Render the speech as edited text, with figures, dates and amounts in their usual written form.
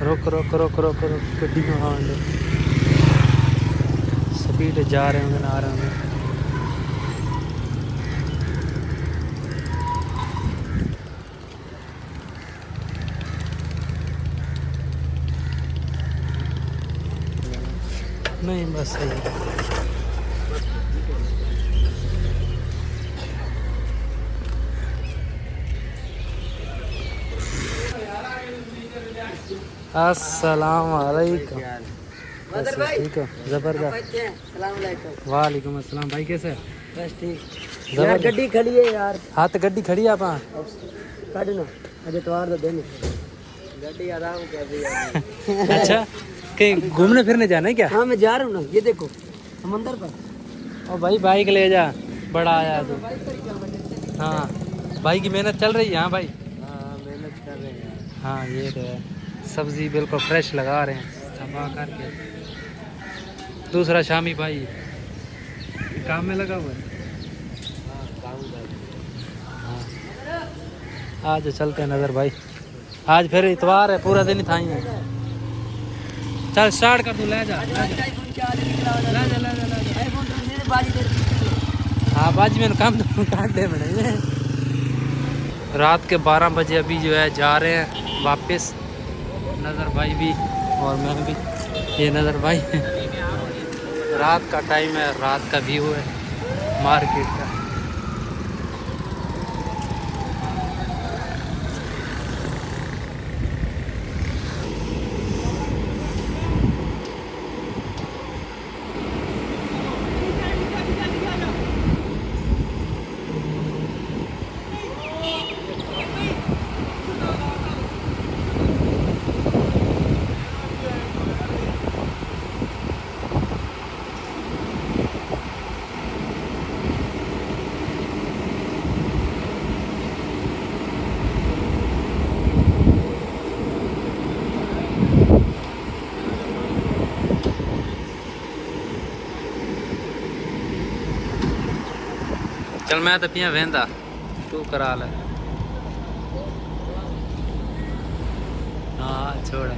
रुक रुक रुक रुक रुक गड्डी में हाँ स्पीड जा रहे होंगे ना आ रहे होंगे। नहीं बस सही है। अस्सलाम वालेकुम। मदर भाई ठीक हो जबरदस्त। सलाम अलैकुम। वालेकुम अस्सलाम भाई कैसे? बस ठीक यार गड्डी खड़ी है यार हाँ तो गड्डी खड़ी है आप काट ना आज इतवार का दिन गड्डी आराम कर रही है अच्छा कहीं घूमने फिरने जाना है क्या? हाँ मैं जा रहा हूँ ना ये देखो समंदर पर ओ भाई बाइक ले जा बड़ा आया तू। हाँ भाई की मेहनत चल रही है। हाँ भाई हाँ मेहनत कर रहे हैं हाँ ये तो है। सब्जी बिल्कुल फ्रेश लगा रहे हैं सफा करके। दूसरा शामी भाई काम में लगा हुआ है। हाँ आज चलते हैं नज़र भाई। आज फिर इतवार है पूरा दिन ही था ही है। चल स्टार्ट कर तू ले जा ले जा ले जा। हाँ बाजी मैंने काम तो काट दे बने। रात के 12 बजे अभी जो है जा रहे हैं वापस। नज़र भाई भी और मैं भी। ये नज़र भाई रात का टाइम है रात का व्यू है मार्केट का। चल मैं तो पिया वेंदा तू करा ले। हाँ छोड़